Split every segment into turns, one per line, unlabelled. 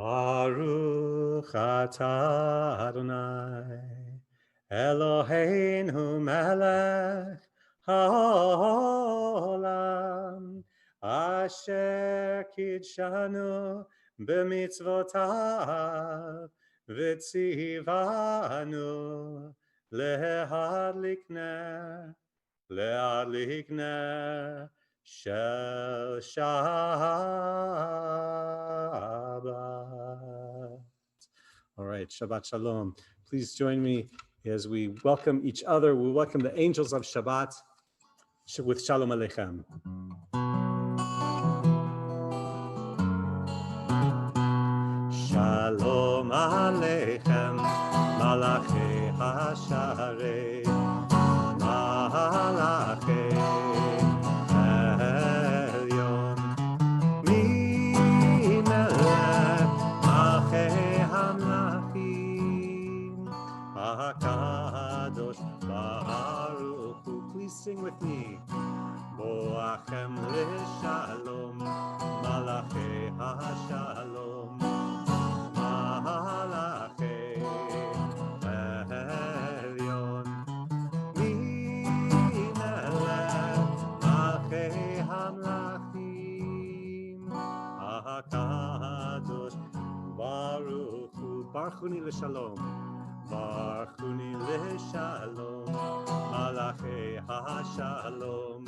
Baruch atah Adonai Eloheinu melech haolam asher kidshanu b'mitzvotav v'tzivanu lehadlik ner shel Shabbat. All right, Shabbat Shalom. Please join me as we welcome each other. We welcome the angels of Shabbat with Shalom Aleichem. Shalom Aleichem, Malachei Hasharei, Malachei Elyon, Mimelech Malchei Hamlachim, HaKadosh Baruch Hu. Please sing with me. Boachem L'Shalom, Malachei HaShalom, Malachei Elyon, Mimelech Malchei Hamlachim, HaKadosh Baruch Hu. Barchuni L'Shalom, Barchuni L'Shalom, Malachei HaShalom,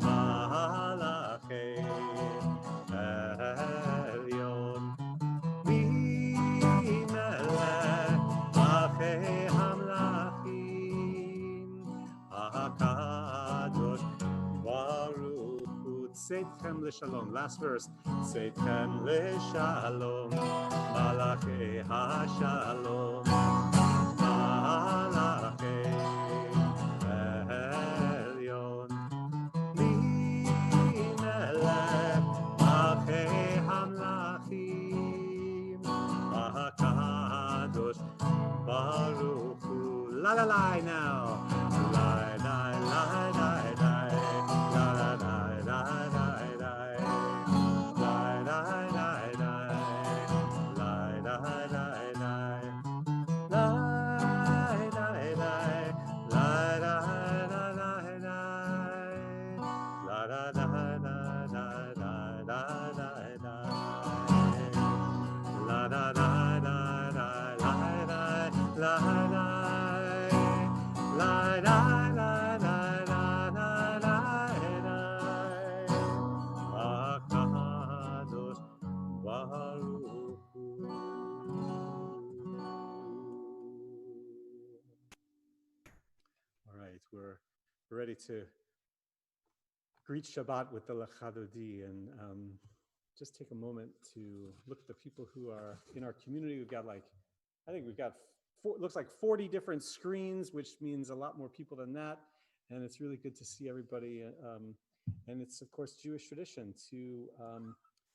Malachei Elyon, Mimelech Malchei Hamlachim, HaKadosh Baruch Hu. Tzedchem L'Shalom. Last verse. Tzedchem L'Shalom, Malachei HaShalom, Malachei Elyon, Mimelech Malchei Hamlachim, HaKadosh Baruch Hu. La la la now. La la la la la. La la la la la la. La la la la. La la la la. La la la. La la la la la. La la la la la la la la. La la la la la la la. La la la la la la la. HaKadosh Baruch Hu. All right, we're ready to greet Shabbat with the Lechadodi, and just take a moment to look at the people who are in our community. We've got looks like 40 different screens, which means a lot more people than that. And it's really good to see everybody. And it's, of course, Jewish tradition to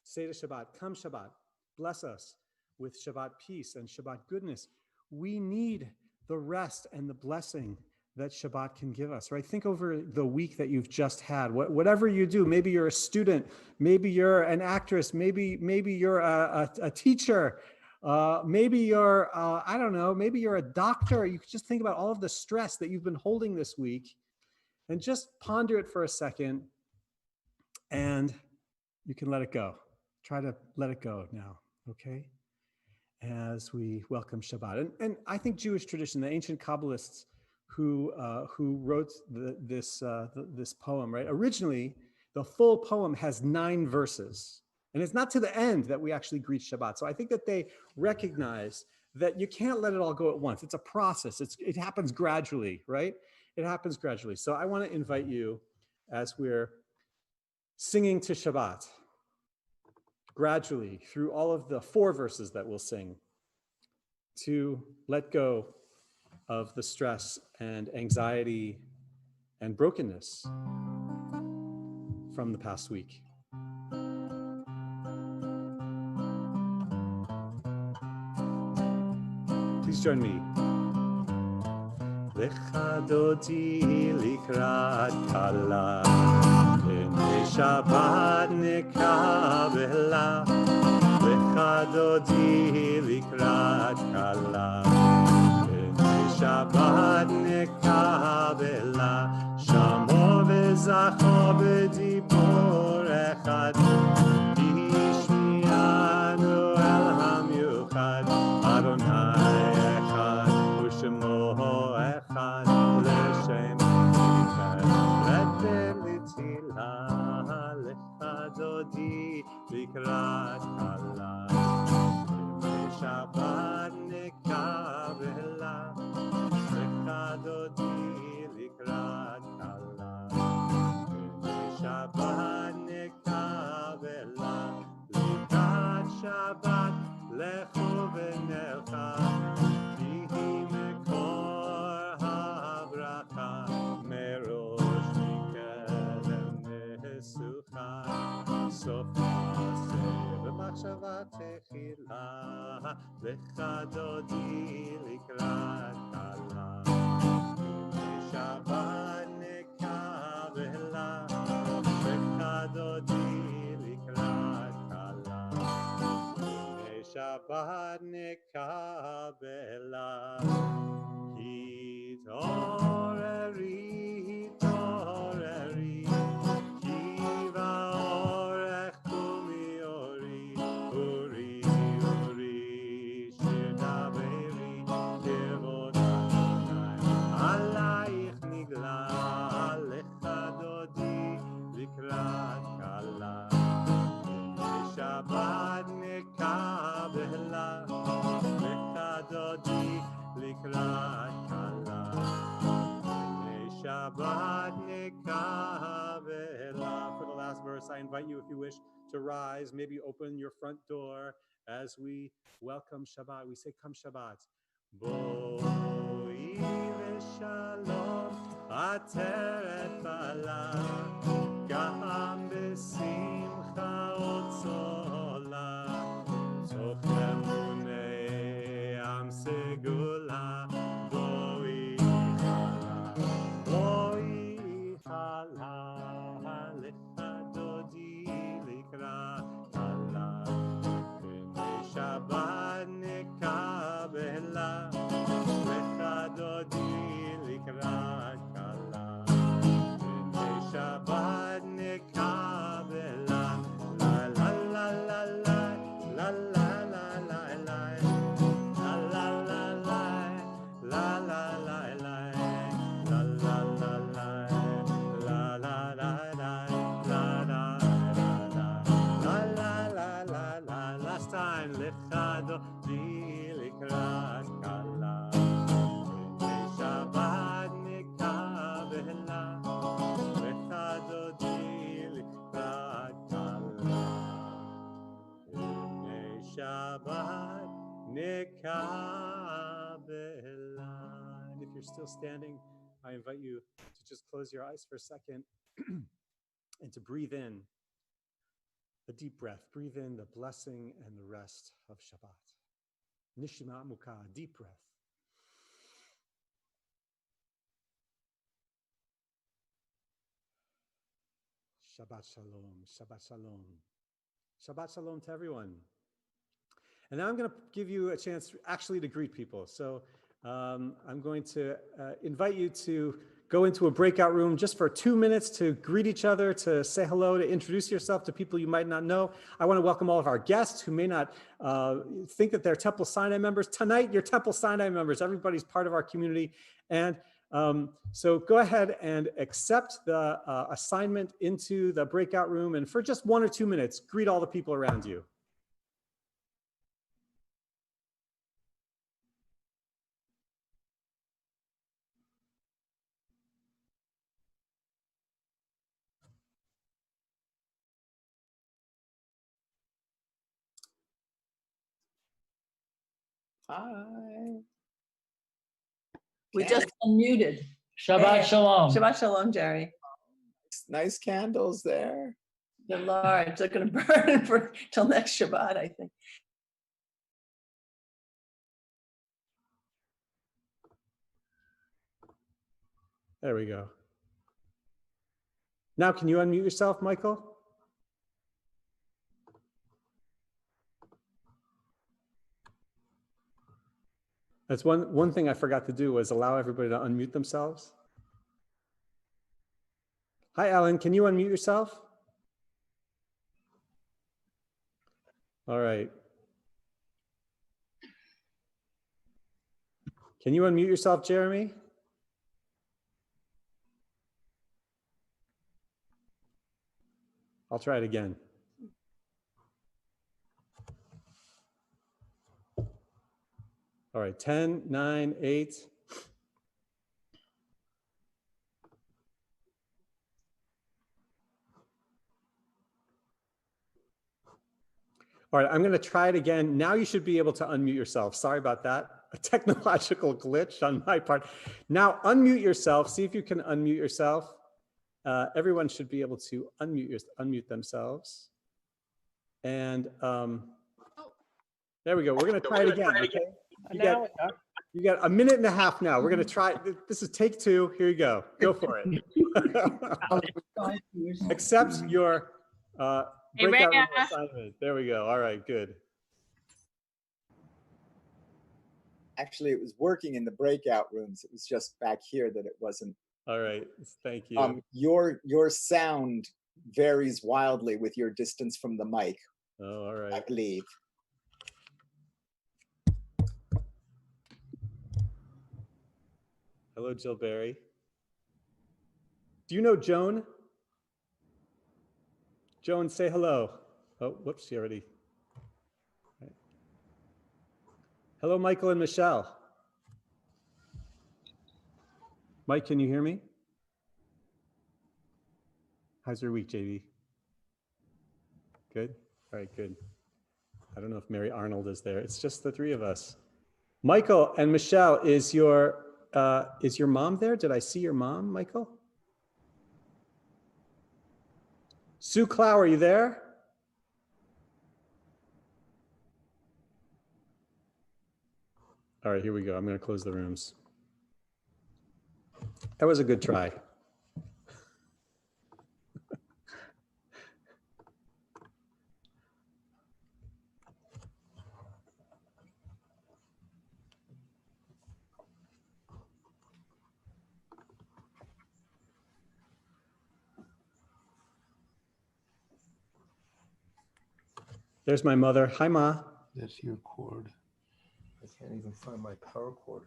say to Shabbat, come Shabbat, bless us with Shabbat peace and Shabbat goodness. We need the rest and the blessing that Shabbat can give us, right? Think over the week that you've just had. Whatever you do, maybe you're a student, maybe you're an actress, maybe you're a teacher, maybe you're, I don't know, maybe you're a doctor. You could just think about all of the stress that you've been holding this week and just ponder it for a second, and you can let it go. Try to let it go now, okay? As we welcome Shabbat. And I think Jewish tradition, the ancient Kabbalists who wrote this poem, right? Originally, the full poem has 9 verses. And it's not to the end that we actually greet Shabbat. So I think that they recognize that you can't let it all go at once. It's a process. It happens gradually, right? It happens gradually. So I want to invite you, as we're singing to Shabbat, gradually through all of the 4 verses that we'll sing, to let go of the stress and anxiety and brokenness from the past week. Please join me. Lechadoti likrat kala, b'nei Shabbat nekabela. lecha dodi likrat kala. Shabbat nekabela, shamo v'zacho b'dibor echad, ishmianu el hamyuchad, Adonai echad, u'shemo echad, l'shem echad, l'edber l'tila, lecha dodi likrat kala. Shabbat nekabela, lecha dodi likrat kala. Shabbat nekabela, likrat Shabbat lechu v'nelcha, kihi mekor habracha, merosh mikedem nesucha, sof במחשבה תחילה, לך דודי לקראת קלה. שבת נקבלה, לך דודי לקראת קלה. שבת נקבלה, התעוררי, התעוררי, כי באורך קומי אורי, אורי, אורי, שדברי כבוד אדוני, עלייך נגלה, לך דודי לקראת קלה. שבת נקבלה, לך דודי לקראת קלה. Shabbat nekabela. For the last verse, I invite you, if you wish, to rise, maybe open your front door as we welcome Shabbat. We say, come Shabbat. Boi v'shalom ateret bala, gam b'simcha otzola, tzok emunei am segula, boi chala, lecha dodi likrat kala. Shabbat nekabela, lecha dodi likrat kala. Shabbat nekabela, la la la la la, la la la la la, la la la la, la la la la. La la la la, la la la la, la la la la, la la la. Last time, lecha dodi likrat kala. Shabbat nekabela, lecha dodi likrat kala. Shabbat nekabela. And if you're still standing, I invite you to just close your eyes for a second and to breathe in a deep breath. Breathe in the blessing and the rest of Shabbat. Nishima Muka, deep breath. Shabbat Shalom, Shabbat Shalom. Shabbat Shalom to everyone. And now I'm going to give you a chance actually to greet people. So I'm going to invite you to go into a breakout room just for 2 minutes to greet each other, to say hello, to introduce yourself to people you might not know. I want to welcome all of our guests who may not think that they're Temple Sinai members. Tonight, you're Temple Sinai members. Everybody's part of our community. And so go ahead and accept the assignment into the breakout room. And for just 1 or 2 minutes, greet all the people around you.
Hi.
We just unmuted.
Shabbat Shalom.
Shabbat Shalom, Jerry.
Nice candles there.
They're large. They're going to burn for till next Shabbat, I think.
There we go. Now, can you unmute yourself, Michael? That's one thing I forgot to do was allow everybody to unmute themselves. Hi, Alan. Can you unmute yourself? All right. Can you unmute yourself, Jeremy? I'll try it again. All right, 10, 9, 8. All right, I'm going to try it again. Now you should be able to unmute yourself. Sorry about that. A technological glitch on my part. Now unmute yourself. See if you can unmute yourself. Everyone should be able to unmute themselves. And there we go. We're going to try it again. Okay. You got a minute and a half now. We're going to try. This is take 2. Here you go. Go for it. Accept your breakout room assignment. There we go. All right, good.
Actually, it was working in the breakout rooms. It was just back here that it wasn't.
All right, thank you.
Your sound varies wildly with your distance from the mic.
Oh, all right.
I believe.
Hello, Jill Berry. Do you know Joan? Joan, say hello. Oh, whoops, she already. Right. Hello, Michael and Michelle. Mike, can you hear me? How's your week, JV? Good? All right, good. I don't know if Mary Arnold is there. It's just the 3 of us. Michael and Michelle, is your mom there? Did I see your mom, Michael? Sue Clow, are you there? All right, here we go. I'm going to close the rooms. That was a good try. There's my mother. Hi, Ma.
That's your cord. I can't even find my power cord.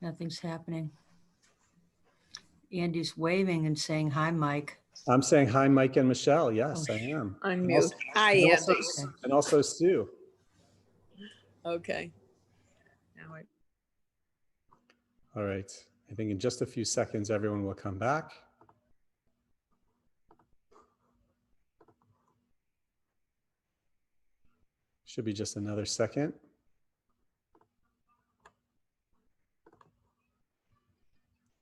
Nothing's happening. Andy's waving and saying, hi, Mike.
I'm saying hi, Mike and Michelle. Yes,
Oh,
I am.
Unmute. Hi, Andy.
And also Sue.
Okay. Now I
All right. I think in just a few seconds, everyone will come back. Should be just another second.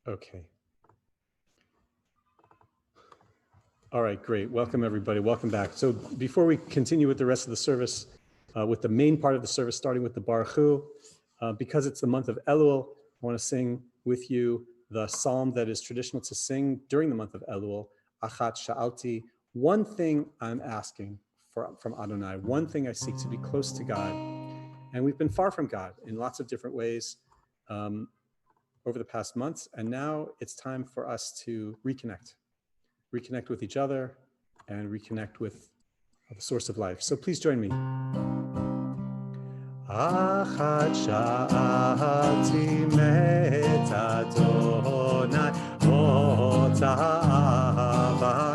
Okay. All right, great. Welcome, everybody. Welcome back. So before we continue with the rest of the service, with the main part of the service, starting with the Baruch Hu, because it's the month of Elul, I want to sing with you the psalm that is traditional to sing during the month of Elul, Achat Sha'alti. One thing I'm asking from Adonai, one thing I seek to be close to God. And we've been far from God in lots of different ways over the past months. And now it's time for us to reconnect with each other and reconnect with the source of life. So please join me. Achat sha'alti met Adonai ota avakesh.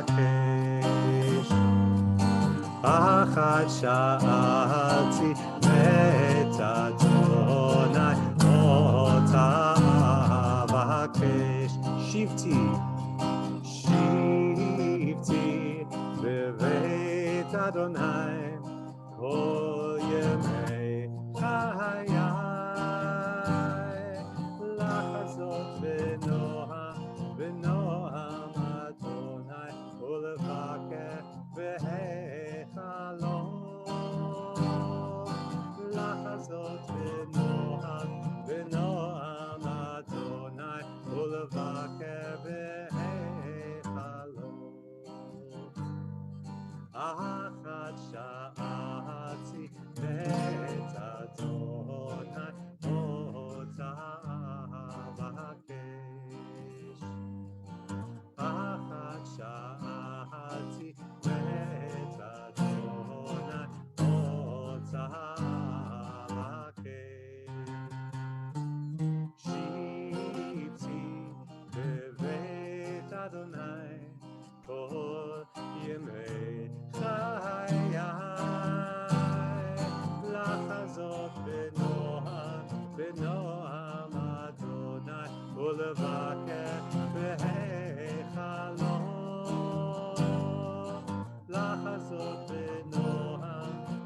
Achat sha'alti met Adonai ota avakesh. Shivti beveit Adonai kol yemei hayai lachazot v'noham Adonai ulevaker v'hechalon lachazot v'noham Adonai ulevaker v'hechalon. Achat sha'alti met Adonai ולבקר בהיכלו, לחזות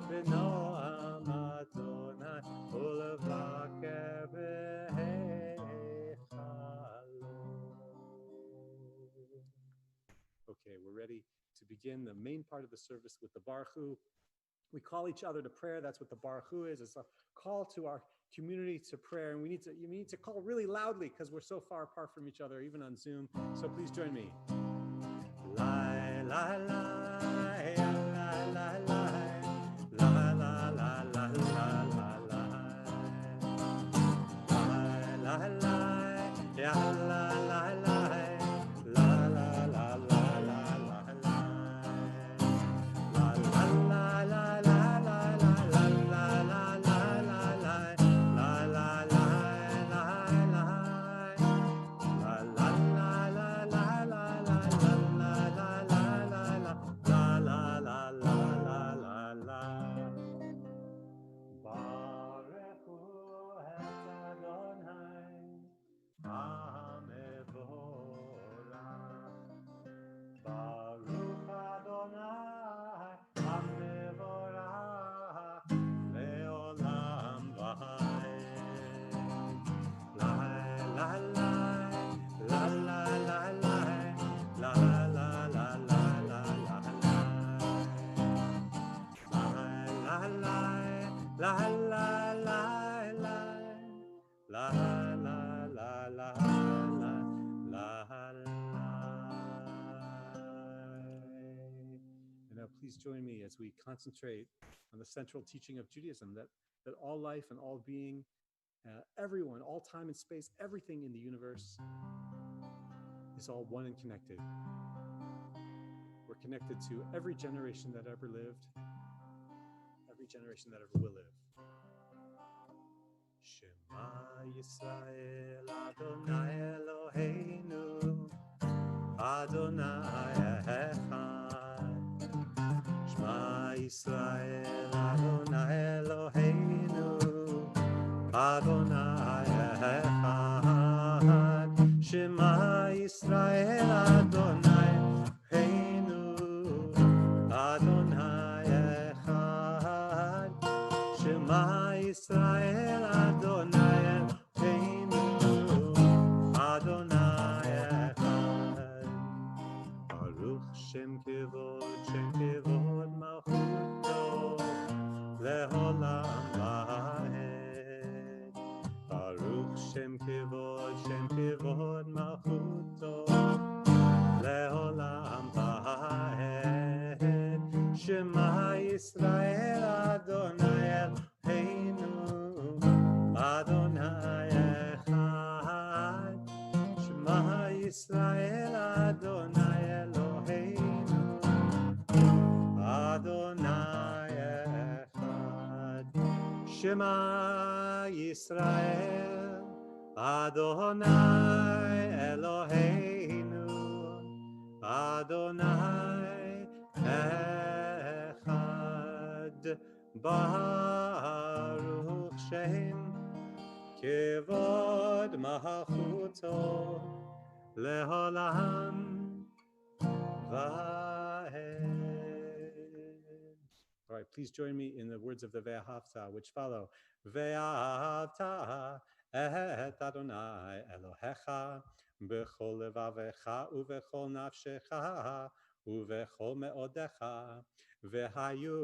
בנועם אדוני, ולבקר בהיכלו. Okay, we're ready to begin the main part of the service with the Baruch Hu. We call each other to prayer. That's what the Baruch Hu is. It's a call to our community to prayer, and you need to call really loudly because we're so far apart from each other, even on Zoom. So please join me. Lai, lai, lai, lai, lai, lai, lai, lai, lai, lai, lai, lai, lai, lai, ya, lai, lai, lai, la, la, la, la. Please join me as we concentrate on the central teaching of Judaism, that all life and all being, everyone, all time and space, everything in the universe is all one and connected. We're connected to every generation that ever lived, every generation that ever will live. Shema Yisrael Adonai Eloheinu Adonai Echad. Shema Yisrael Adonai Eloheinu Adonai Echad. Shema Yisrael Adonai Eloheinu Adonai Echad. Shema Yisrael Adonai Eloheinu Adonai Echad. Baruch Shem Kivod Malchuto Leholam Vahed. Baruch Shem Kivod Malchuto Leholam Vahed. Shema Yisrael Adonai Eloheinu Adonai Echad. Shema Yisrael Adonai Eloheinu Adonai Echad. Shema Yisrael Adonai Eloheinu Adonai Echad. Baruch Shem Kevod Malchuto Leholam Vahed. All right, please join me in the words of the Ve'ahavta, which follow. Ve'ahavta et Adonai Elohecha b'chol levavecha uvechol nafshecha uvechol me'odecha ve'hayu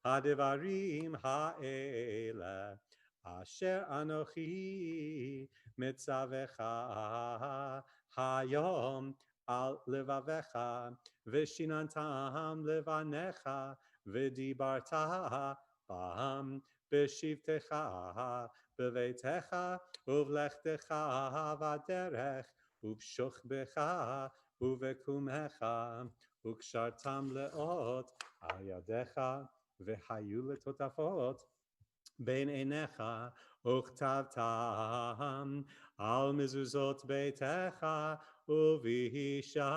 hadevarim ha'ele asher anochi mitzavecha hayom al levavecha v'shinantam levanecha v'dibarta bam b'shivtecha b'veitecha uvlechtecha v'derech uv'shuchbecha uv'kumecha ukshartam leot al yadecha v'hayu letotafot בין עיניך וכתבתם על מזוזות ביתך ובשעריך,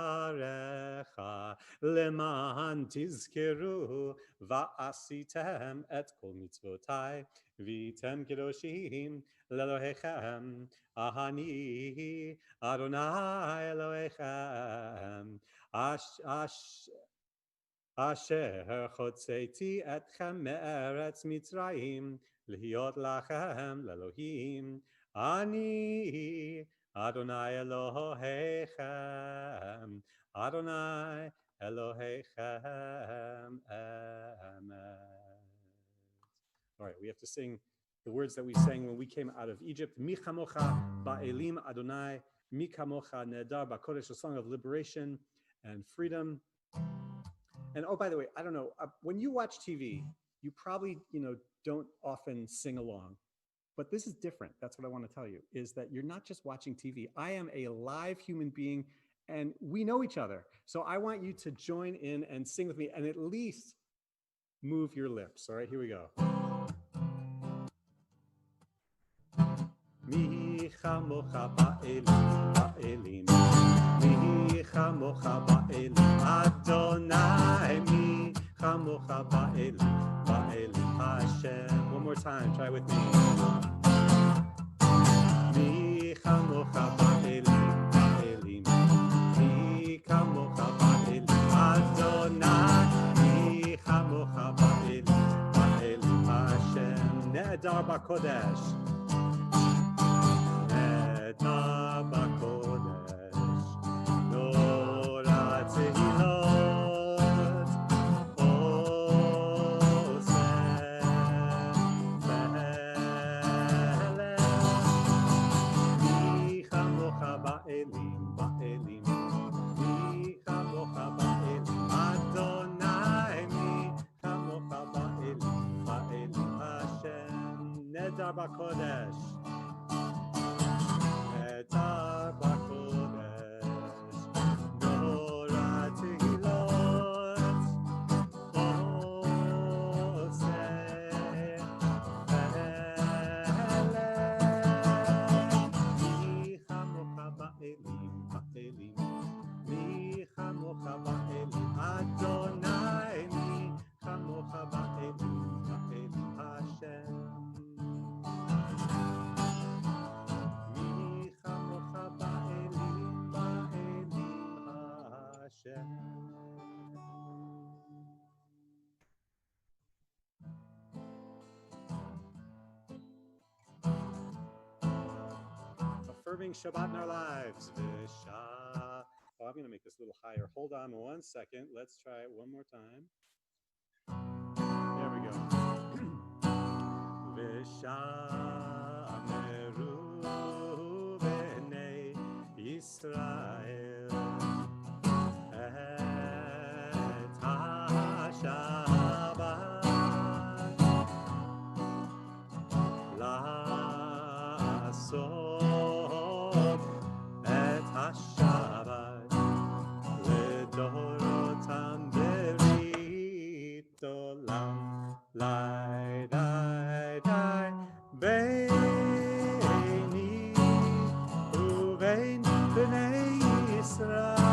למען תזכרו ועשיתם את כל מצוותיי, והייתם קדושים לאלוהיכם, אני אדוני אלוהיכם, אשר הוצאתי אתכם מארץ מצרים, להיות לכם לאלוהים, אני אדוני אלוהיכם, אדוני אלוהיכם emet. All right, we have to sing the words that we sang when we came out of Egypt. Mi chamocha ba'elim Adonai, mi kamocha nedar ba'kodesh, a song of liberation and freedom. And oh, by the way, I don't know, when you watch TV, you probably, don't often sing along, but this is different. That's what I want to tell you, is that you're not just watching TV. I am a live human being and we know each other. So I want you to join in and sing with me and at least move your lips. All right, here we go. Mi chamocha ba'elim, mi chamocha ba'elim, Adonai, mi chamocha ba'elim Hashem. One more time, try with me. Mi chamocha ba'elim, mi chamocha ba'elim, Adonai, mi chamocha ba'elim Hashem. Ne'edar ba'kodesh. Ne'edar ba'kodesh, Nora tehilot, oseh melech, mi chamocha ba'elim, mi chamocha ba'elim, Adonai, mi chamocha ba'elim Hashem. Ne'edar ba'kodesh. Ne'edar ba'kodesh, Nora tehilot, oseh melech, mi chamocha ba'elim, mi chamocha ba'elim, Adonai, mi chamocha ba'elim Hashem. Affirming Shabbat in our lives. Oh, I'm going to make this a little higher. Hold on 1 second. Let's try it one more time. There we go. V'shameru b'nei Yisrael et ha-Shabbat la'asot et ha-Shabbat l'dorotam berit olam lai dai dai beini uvein b'nei Yisrael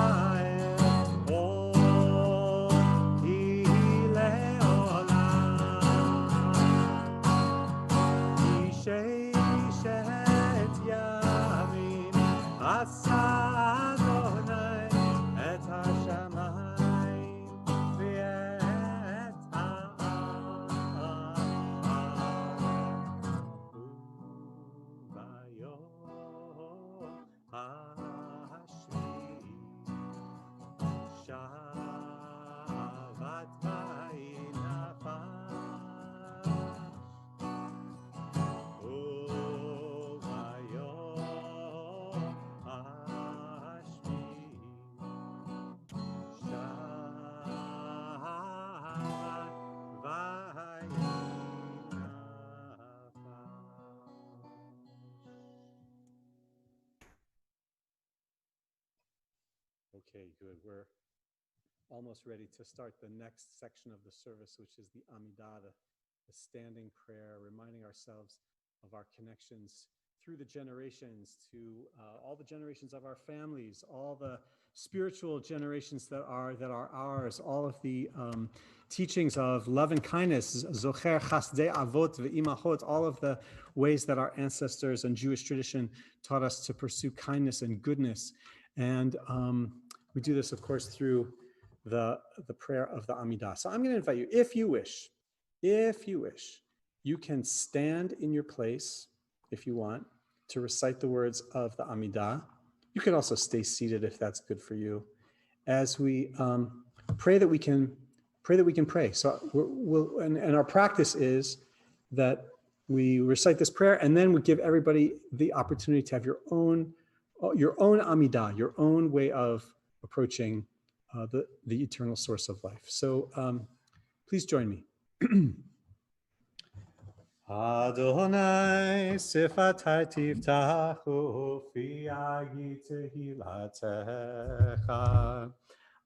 Okay, good. We're almost ready to start the next section of the service, which is the Amidah, the standing prayer, reminding ourselves of our connections through the generations to all the generations of our families, all the spiritual generations that are ours, all of the teachings of love and kindness, zocher chasdei avot ve'imachot, all of the ways that our ancestors and Jewish tradition taught us to pursue kindness and goodness. And we do this, of course, through the prayer of the Amidah. So I'm going to invite you, if you wish, you can stand in your place if you want to recite the words of the Amidah. You can also stay seated if that's good for you, as we pray that we can pray. So and our practice is that we recite this prayer, and then we give everybody the opportunity to have your own Amidah, your own way of approaching the eternal source of life. So please join me. Adonai sifatai tivtachu fi tehilatecha.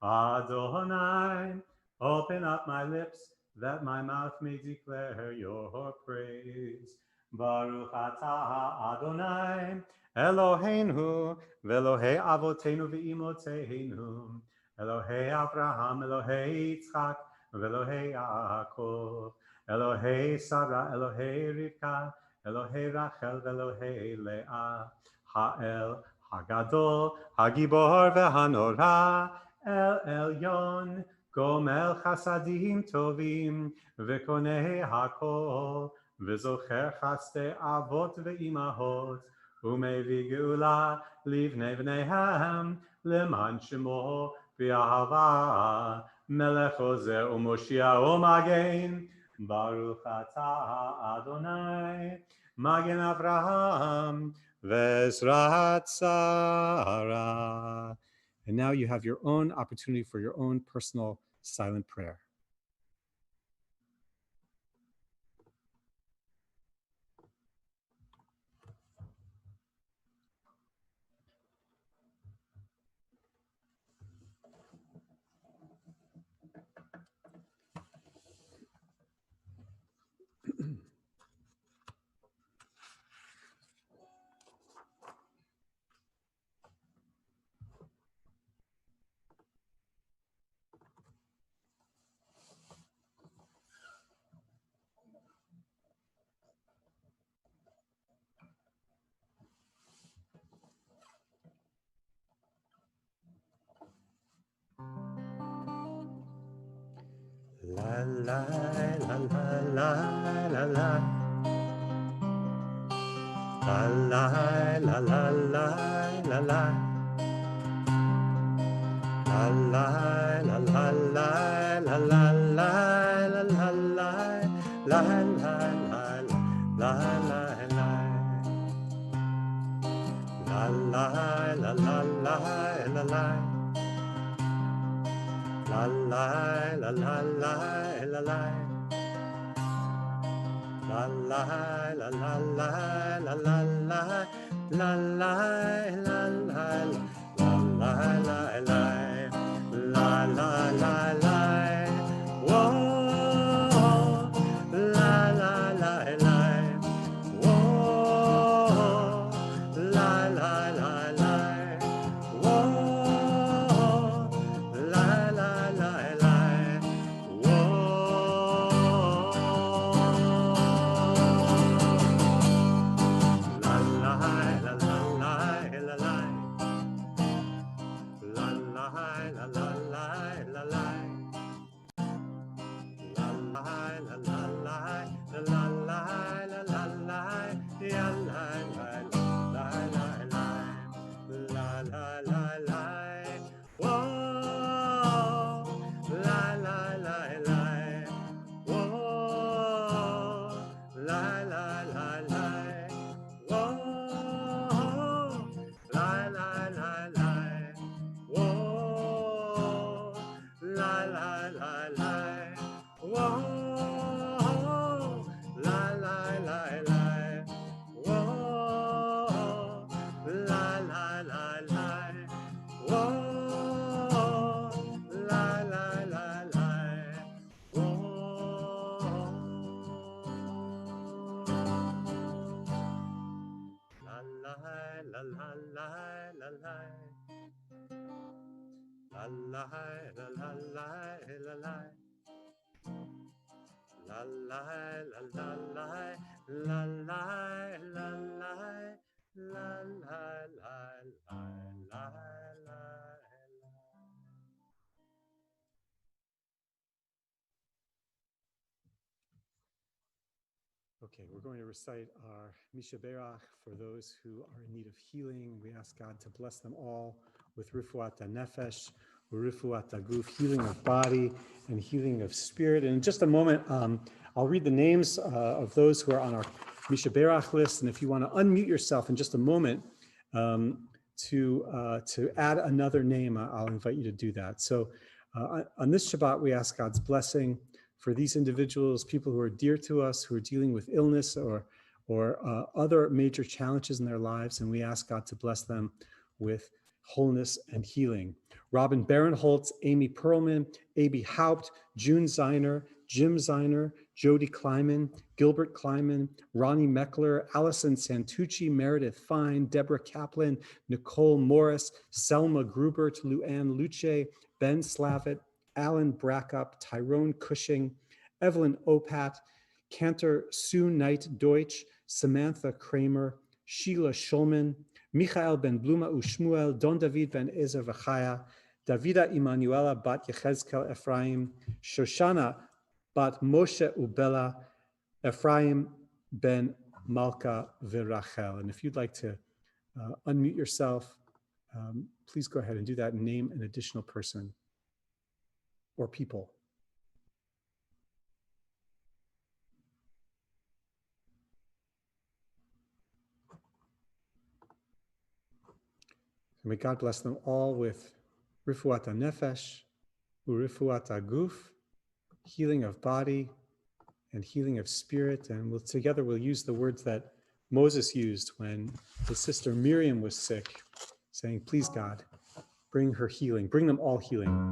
Adonai, open up my lips that my mouth may declare your praise. Baruch atah Adonai Eloheinu ve'Elohei avotenu ve'imoteinu, Elohei Abraham, Elohei Yitzchak, ve'Elohei Yaakov, Elohei Sarah, Elohei Rivka, Elohei Rachel, Elohei Leah, Ha'el, Hagadol, Hagibor ve'Hanora, El Elyon, Gomel Chasadim Tovim, Ve'Konei Hakol, Ve'Zocher Chasdei Avot ve'Imahot, Umevi Geula Livnei V'neihem, Leman Shemo V'Ahava, Melech Ozer U'Moshiach U'Magen, Baruch atah Adonai, Magen Avraham, Ve'ezrat Sarah. And now you have your own opportunity for your own personal silent prayer. La la la la la la la. La la la la la la la. La la la la la la la la la la la la la la la. La la la la la la la. La la la la la la la. La la la la la la la la la la la la la la la la la. Whoa, la la la la. Whoa, la la la la. Whoa, la la la la. Okay, we're going to recite our Misha Berach for those who are in need of healing. We ask God to bless them all with Rufuat HaNefesh, Rufuat HaGuf, healing of body and healing of spirit. And in just a moment, I'll read the names of those who are on our Misha Berach list. And if you want to unmute yourself in just a moment to add another name, I'll invite you to do that. So on this Shabbat, we ask God's blessing for these individuals, people who are dear to us, who are dealing with illness or other major challenges in their lives, and we ask God to bless them with wholeness and healing. Robin Barinholtz, Amy Perlman, A.B. Haupt, June Zeiner, Jim Zeiner, Jody Kleiman, Gilbert Kleiman, Ronnie Meckler, Allison Santucci, Meredith Fine, Deborah Kaplan, Nicole Morris, Selma Grubert, Luann Luce, Ben Slavitt, Alan Brackup, Tyrone Cushing, Evelyn Opat, Cantor Sue Knight Deutsch, Samantha Kramer, Sheila Schulman, Michael Ben Bluma Ushmuel, Don David Ben Ezer Vachaya, Davida Emanuela Bat Yechezkel Ephraim, Shoshana Bat Moshe Ubella, Ephraim Ben Malka Virachel. And if you'd like to unmute yourself, please go ahead and do that and name an additional person or people. And may God bless them all with Rifuat HaNefesh, Urifuat HaGuf, healing of body and healing of spirit. And together we'll use the words that Moses used when his sister Miriam was sick, saying, please God, bring her healing, bring them all healing.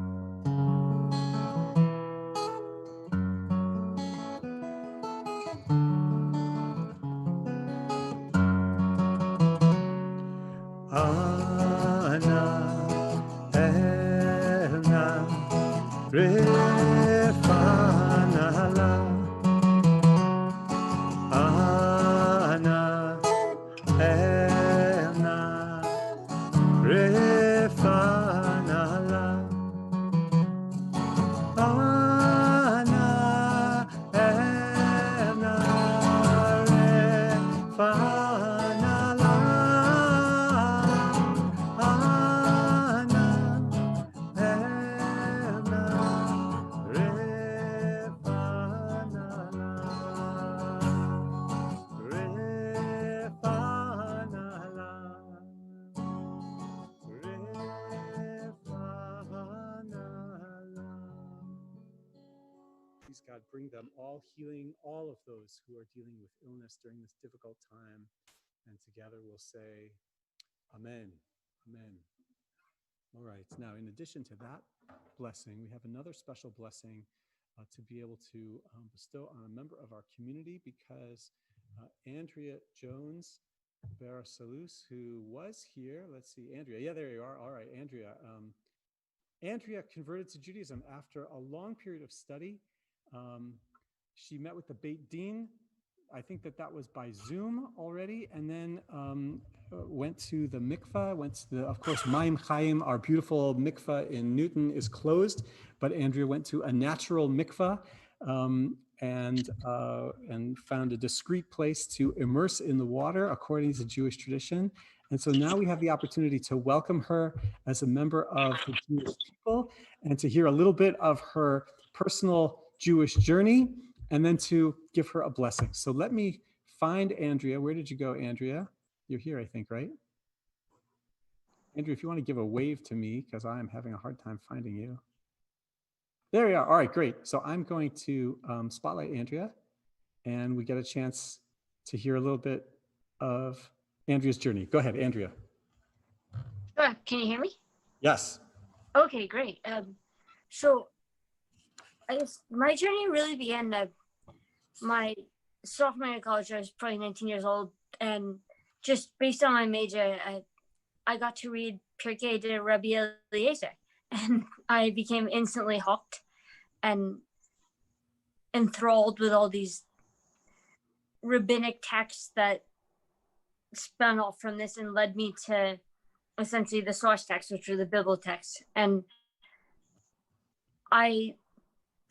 God, bring them all healing, all of those who are dealing with illness during this difficult time. And together we'll say, Amen, Amen. All right, now in addition to that blessing, we have another special blessing to be able to bestow on a member of our community, because Andrea Jones Barasalus, who was here, let's see, Andrea, yeah, there you are. All right, Andrea. Andrea converted to Judaism after a long period of study. She met with the Beit Din. I think that was by Zoom already, and then went to the mikvah, went to of course, Mayim Chaim, our beautiful mikvah in Newton is closed, but Andrea went to a natural mikvah and found a discreet place to immerse in the water according to Jewish tradition. And so now we have the opportunity to welcome her as a member of the Jewish people and to hear a little bit of her personal Jewish journey, and then to give her a blessing. So let me find Andrea. Where did you go, Andrea? You're here, I think, right? Andrea, if you want to give a wave to me, because I'm having a hard time finding you. There you are. All right, great. So I'm going to spotlight Andrea, and we get a chance to hear a little bit of Andrea's journey. Go ahead, Andrea.
Sure. Can you hear me?
Yes.
Okay, great. So I guess my journey really began my sophomore year of college. I was probably 19 years old, and just based on my major, I got to read Pirkei de Rabbi Eliezer, and I became instantly hooked and enthralled with all these rabbinic texts that spun off from this and led me to essentially the source text, which are the biblical texts. And I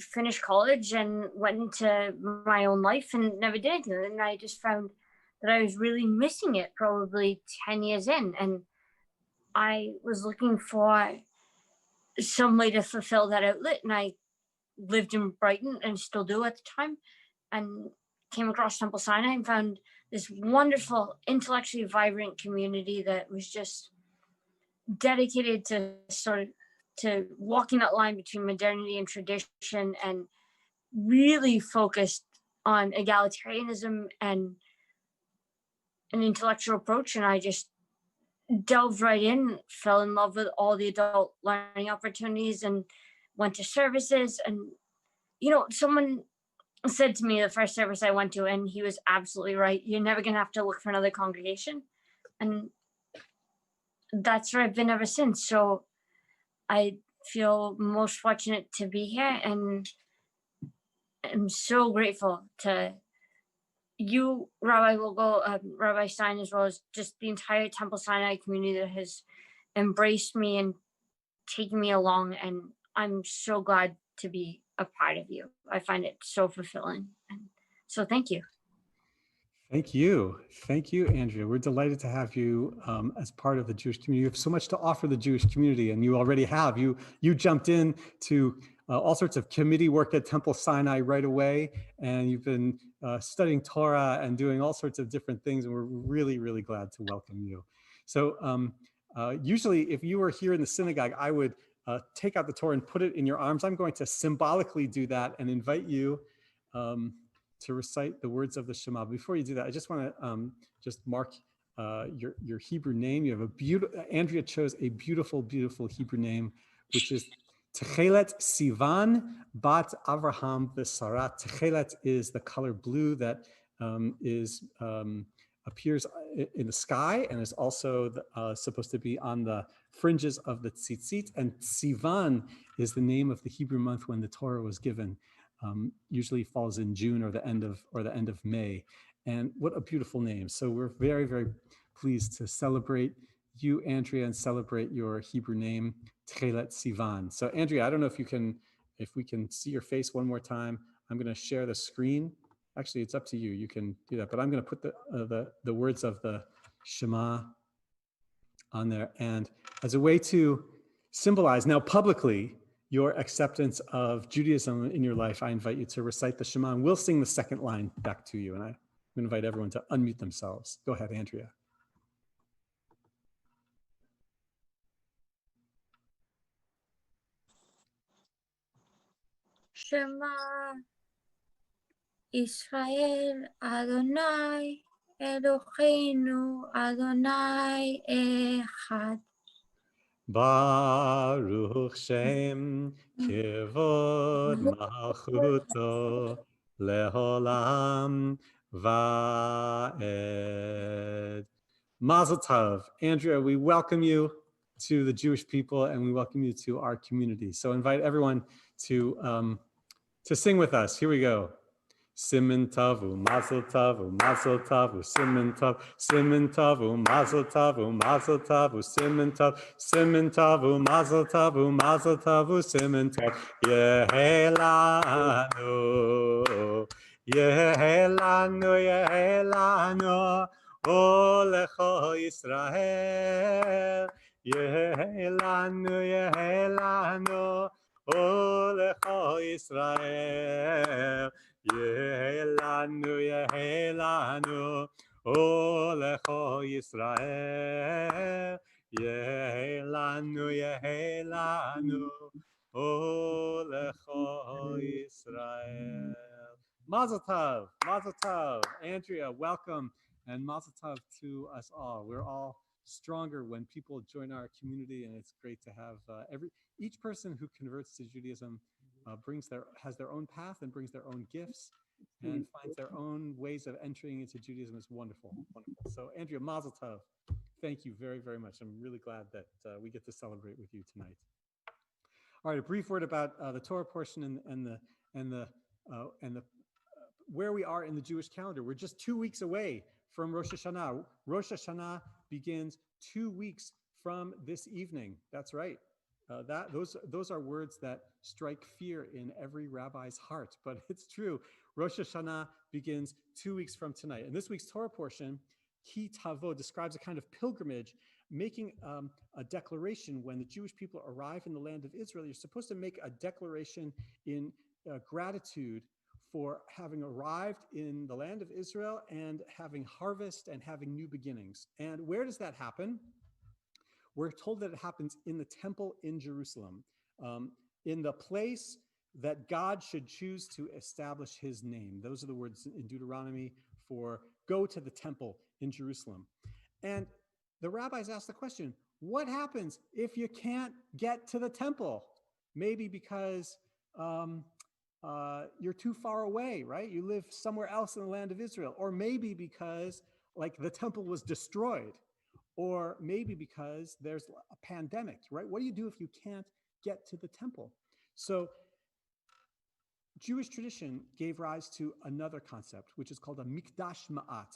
finished college and went into my own life and never did anything. And I just found that I was really missing it probably 10 years in. And I was looking for some way to fulfill that outlet. And I lived in Brighton and still do at the time, and came across Temple Sinai and found this wonderful, intellectually vibrant community that was just dedicated to walking that line between modernity and tradition, and really focused on egalitarianism and an intellectual approach. And I just delved right in, fell in love with all the adult learning opportunities, and went to services. And, someone said to me the first service I went to, and he was absolutely right, you're never going to have to look for another congregation. And that's where I've been ever since. So I feel most fortunate to be here, and I'm so grateful to you, Rabbi Vogel, Rabbi Stein, as well as just the entire Temple Sinai community that has embraced me and taken me along. And I'm so glad to be a part of you. I find it so fulfilling. And so thank you.
Thank you. Thank you, Andrea. We're delighted to have you as part of the Jewish community. You have so much to offer the Jewish community, and you already have. You jumped in to all sorts of committee work at Temple Sinai right away, and you've been studying Torah and doing all sorts of different things, and we're really, really glad to welcome you. So usually if you were here in the synagogue, I would take out the Torah and put it in your arms. I'm going to symbolically do that and invite you to recite the words of the Shema. Before you do that, I just want to just mark your Hebrew name. You have a beautiful, Andrea chose a beautiful, beautiful Hebrew name, which is Techelet Sivan Bat Avraham V'Sarah. Techelet is the color blue that appears in the sky and is also supposed to be on the fringes of the tzitzit. And Sivan is the name of the Hebrew month when the Torah was given. Usually falls in June or the end of May. And what a beautiful name. So we're very, very pleased to celebrate you, Andrea, and celebrate your Hebrew name, Techelet Sivan. So Andrea, I don't know if we can see your face one more time. I'm going to share the screen. Actually, it's up to you. You can do that, but I'm going to put the words of the Shema on there. And as a way to symbolize now publicly your acceptance of Judaism in your life, I invite you to recite the Shema, and we'll sing the second line back to you. And I invite everyone to unmute themselves. Go ahead, Andrea.
Shema Israel Adonai Eloheinu Adonai Echad.
Baruch Shem Kevod Malchuto Leholam Va'ed. Mazel Tov. Andrea, we welcome you to the Jewish people, and we welcome you to our community. So invite everyone to sing with us. Here we go. Simen tavu, mazel tavu, mazel tavu, simen tav, simen tavu, mazel tavu, mazel tavu, simen tav, simen tavu, mazel tavu, mazel tavu, simen tav. Yehelanu, yehelanu, yehelanu, olecho Yisrael. Yehelanu, yehelanu, olecho Yisrael. Yehelanu, yehelanu, olecho Yisrael. Yehelanu, yehelanu, olecho Yisrael. Mazel tov, mazel tov. Andrea, welcome, and mazel tov to us all. We're all stronger when people join our community, and it's great to have each person who converts to Judaism has their own path and brings their own gifts and finds their own ways of entering into Judaism. Is wonderful, wonderful. So Andrea, mazel tov. Thank you very, very much. I'm really glad that we get to celebrate with you tonight. All right, a brief word about the Torah portion and the where we are in the Jewish calendar. We're just 2 weeks away from Rosh Hashanah. Rosh Hashanah begins 2 weeks from this evening. That's right. Those are words that strike fear in every rabbi's heart, but it's true. Rosh Hashanah begins 2 weeks from tonight. And this week's Torah portion, Ki Tavo, describes a kind of pilgrimage, making a declaration. When the Jewish people arrive in the land of Israel, you're supposed to make a declaration in gratitude for having arrived in the land of Israel and having harvest and having new beginnings. And where does that happen? We're told that it happens in the temple in Jerusalem, in the place that God should choose to establish his name. Those are the words in Deuteronomy for go to the temple in Jerusalem. And the rabbis ask the question, what happens if you can't get to the temple? Maybe because you're too far away, right? You live somewhere else in the land of Israel. Or maybe because like the temple was destroyed. Or maybe because there's a pandemic, right? What do you do if you can't get to the temple? So Jewish tradition gave rise to another concept, which is called a mikdash ma'at,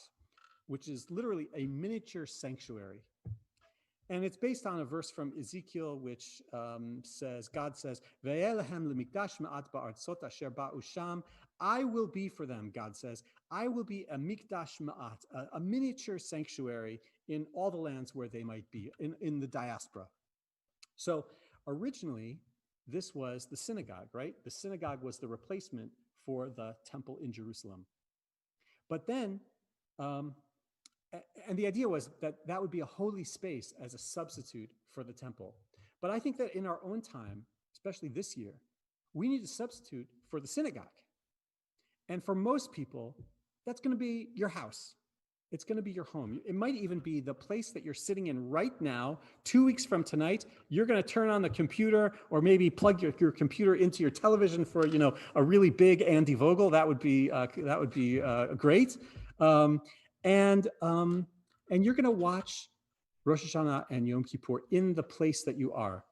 which is literally a miniature sanctuary. And it's based on a verse from Ezekiel, which says, God says, Ve'elehem lemikdash ma'at ba'artzot asher ba'u sham. I will be for them, God says, I will be a mikdash ma'at, a miniature sanctuary in all the lands where they might be, in the diaspora. So originally, this was the synagogue, right? The synagogue was the replacement for the temple in Jerusalem. But then, and the idea was that that would be a holy space as a substitute for the temple. But I think that in our own time, especially this year, we need a substitute for the synagogue. And for most people, that's going to be your house. It's going to be your home. It might even be the place that you're sitting in right now. 2 weeks from tonight, you're going to turn on the computer or maybe plug your computer into your television for, a really big Andy Vogel. That would be great. And you're going to watch Rosh Hashanah and Yom Kippur in the place that you are.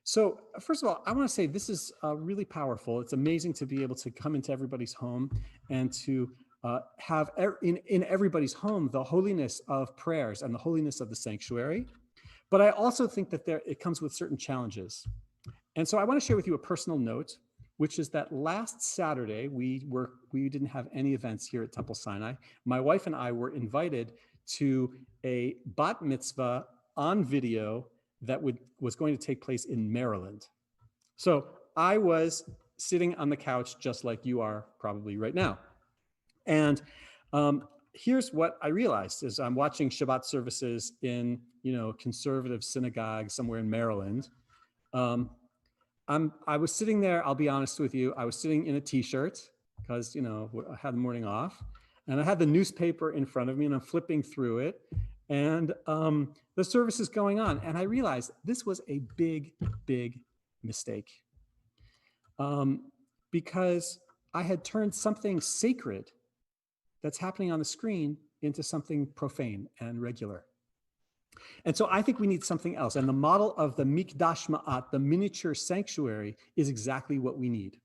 So first of all, I want to say this is really powerful. It's amazing to be able to come into everybody's home and to have in everybody's home the holiness of prayers and the holiness of the sanctuary. But I also think that it comes with certain challenges. And so I want to share with you a personal note, which is that last Saturday, we didn't have any events here at Temple Sinai. My wife and I were invited to a bat mitzvah on video that was going to take place in Maryland. So I was sitting on the couch just like you are probably right now. And here's what I realized as I'm watching Shabbat services in, conservative synagogue somewhere in Maryland. I was sitting there, I'll be honest with you, I was sitting in a t-shirt because, I had the morning off, and I had the newspaper in front of me and I'm flipping through it, and the service is going on. And I realized this was a big, big mistake because I had turned something sacred that's happening on the screen into something profane and regular. And so I think we need something else. And the model of the mikdash ma'at, the miniature sanctuary, is exactly what we need.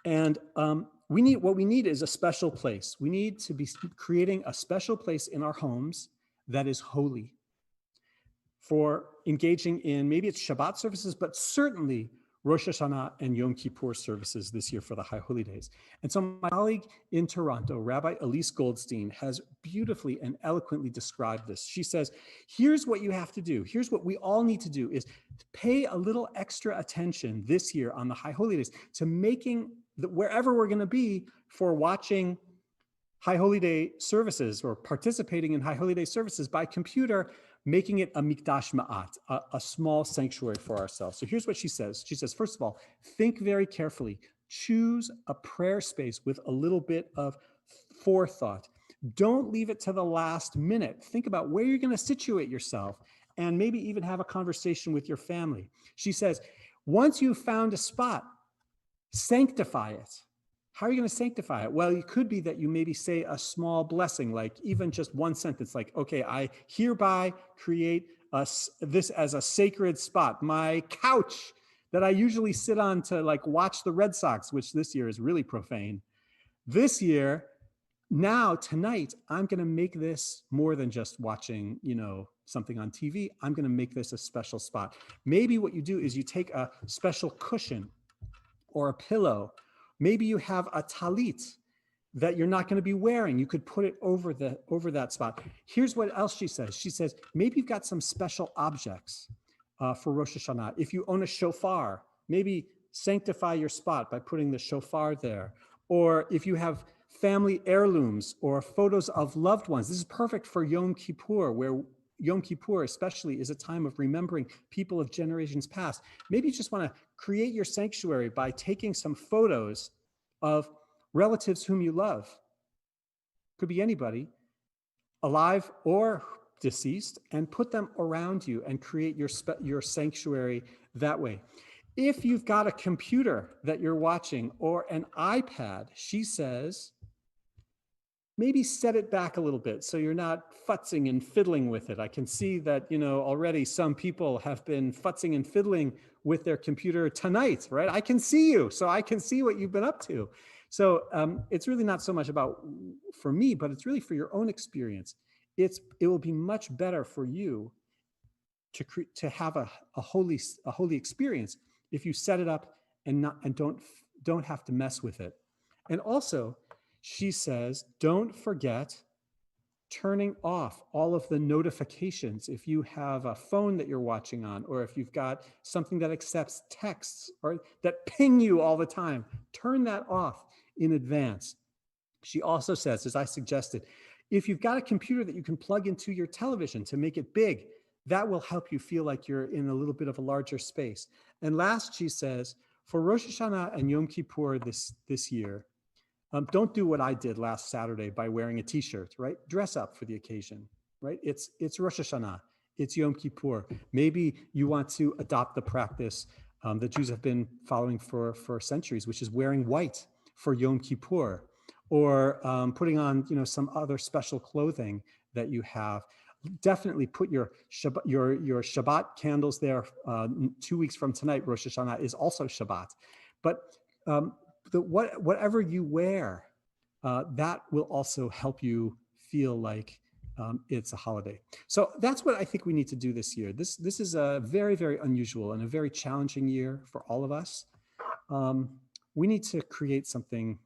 And what we need is a special place. We need to be creating a special place in our homes that is holy for engaging in, maybe it's Shabbat services, but certainly Rosh Hashanah and Yom Kippur services this year for the High Holy Days. And so my colleague in Toronto, Rabbi Elise Goldstein, has beautifully and eloquently described this. She says, here's what you have to do. Here's what we all need to do is pay a little extra attention this year on the High Holy Days to making wherever we're going to be for watching High Holy Day services or participating in High Holy Day services by computer, making it a mikdash ma'at, a small sanctuary for ourselves. So here's what she says. She says, first of all, think very carefully. Choose a prayer space with a little bit of forethought. Don't leave it to the last minute. Think about where you're going to situate yourself and maybe even have a conversation with your family. She says, once you've found a spot, sanctify it. How are you going to sanctify it? Well, it could be that you maybe say a small blessing, like even just one sentence, like, okay, I hereby create this as a sacred spot. My couch that I usually sit on to like watch the Red Sox, which this year is really profane. This year, now tonight, I'm going to make this more than just watching, something on TV. I'm going to make this a special spot. Maybe what you do is you take a special cushion or a pillow. Maybe you have a talit that you're not going to be wearing. You could put it over that spot. Here's what else she says. She says, maybe you've got some special objects for Rosh Hashanah. If you own a shofar, maybe sanctify your spot by putting the shofar there. Or if you have family heirlooms or photos of loved ones, this is perfect for Yom Kippur, where Yom Kippur especially is a time of remembering people of generations past. Maybe you just want to create your sanctuary by taking some photos of relatives whom you love. Could be anybody, alive or deceased, and put them around you and create your sanctuary that way. If you've got a computer that you're watching or an iPad, she says, maybe set it back a little bit so you're not futzing and fiddling with it. I can see that, already some people have been futzing and fiddling with their computer tonight, right? I can see you, so I can see what you've been up to. So it's really not so much about for me, but it's really for your own experience. It will be much better for you to have a holy experience if you set it up and don't have to mess with it. And also, she says, don't forget turning off all of the notifications. If you have a phone that you're watching on, or if you've got something that accepts texts or that ping you all the time, turn that off in advance. She also says, as I suggested, if you've got a computer that you can plug into your television to make it big, that will help you feel like you're in a little bit of a larger space. And last, she says, for Rosh Hashanah and Yom Kippur this year, don't do what I did last Saturday by wearing a t-shirt, right? Dress up for the occasion, right? It's Rosh Hashanah, it's Yom Kippur. Maybe you want to adopt the practice that Jews have been following for centuries, which is wearing white for Yom Kippur, or putting on some other special clothing that you have. Definitely put your Shabbat candles there. 2 weeks from tonight, Rosh Hashanah is also Shabbat, but whatever you wear, that will also help you feel like it's a holiday. So that's what I think we need to do this year. This is a very, very unusual and a very challenging year for all of us. We need to create something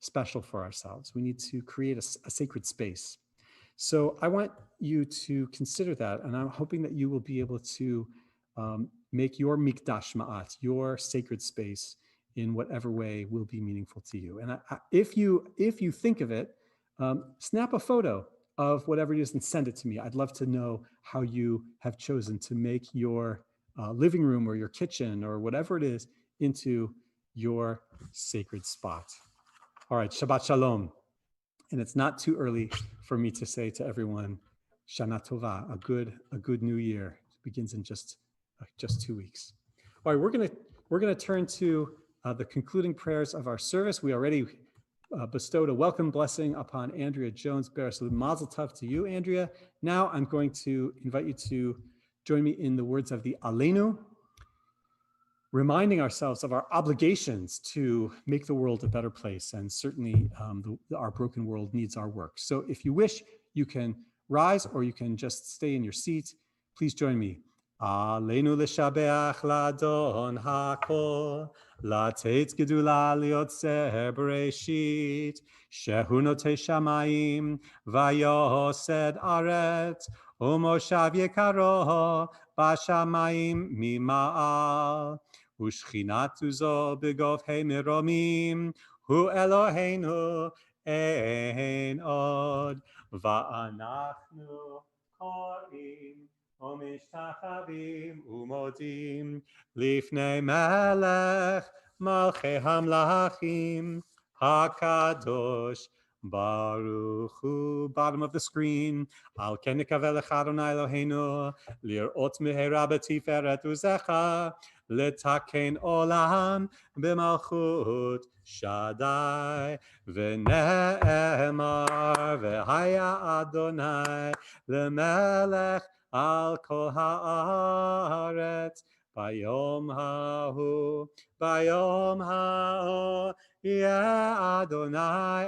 special for ourselves. We need to create a sacred space. So I want you to consider that, and I'm hoping that you will be able to make your mikdash ma'at, your sacred space, in whatever way will be meaningful to you. And if you think of it, snap a photo of whatever it is and send it to me. I'd love to know how you have chosen to make your living room or your kitchen or whatever it is into your sacred spot. All right, Shabbat Shalom. And it's not too early for me to say to everyone, Shana Tova, a good new year. It begins in just 2 weeks. All right, we're gonna turn to the concluding prayers of our service. We already bestowed a welcome blessing upon Andrea Jones. Bereslu Mazel Tov to you, Andrea. Now I'm going to invite you to join me in the words of the Aleinu, reminding ourselves of our obligations to make the world a better place. And certainly our broken world needs our work. So if you wish, you can rise or you can just stay in your seat. Please join me. Aleinu l'shabeach l'adon hakol, לתת גדולה ליוצר בראשית, שהוא נוטה שמיים ויוסד ארץ, ומושב יקרו בשמיים ממעל, ושכינת עוזו בגבהי מרומים, הוא אלוהינו אין עוד, ואנחנו קוראים ומשתחווים ומודים לפני מלך מלכי המלכים הקדוש ברוך הוא. Bottom of the screen. על כן נקווה לך אדוני אלוהינו לראות מהרה בתפארת עוזך, לתקן עולם במלכות שדי, ונאמר והיה אדוני למלך על כל הארץ, Bayom ha'u, Yeh Adonai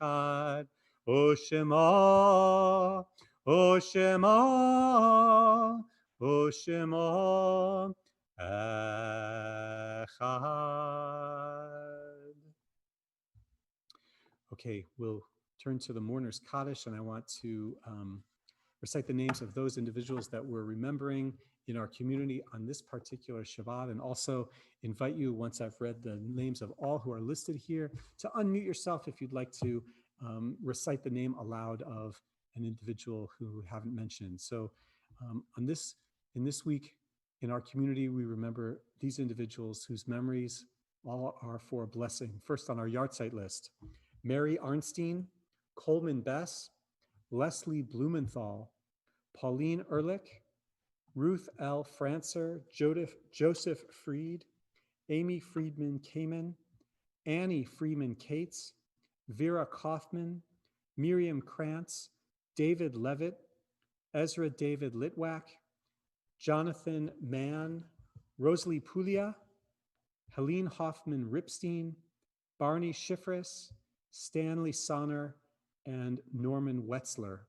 echad, U'shemo, echad. Okay, we'll turn to the Mourner's Kaddish, and I want to recite the names of those individuals that we're remembering in our community on this particular Shabbat, and also invite you, once I've read the names of all who are listed here, to unmute yourself if you'd like to recite the name aloud of an individual who we haven't mentioned. So in this week in our community, we remember these individuals whose memories all are for a blessing. First on our yahrzeit list, Mary Arnstein, Coleman Bess, Leslie Blumenthal, Pauline Ehrlich, Ruth L. Francer, Joseph Freed, Amy Friedman Kamen, Annie Freeman Cates, Vera Kaufman, Miriam Krantz, David Levitt, Ezra David Litwack, Jonathan Mann, Rosalie Puglia, Helene Hoffman Ripstein, Barney Schifris, Stanley Sonner, and Norman Wetzler.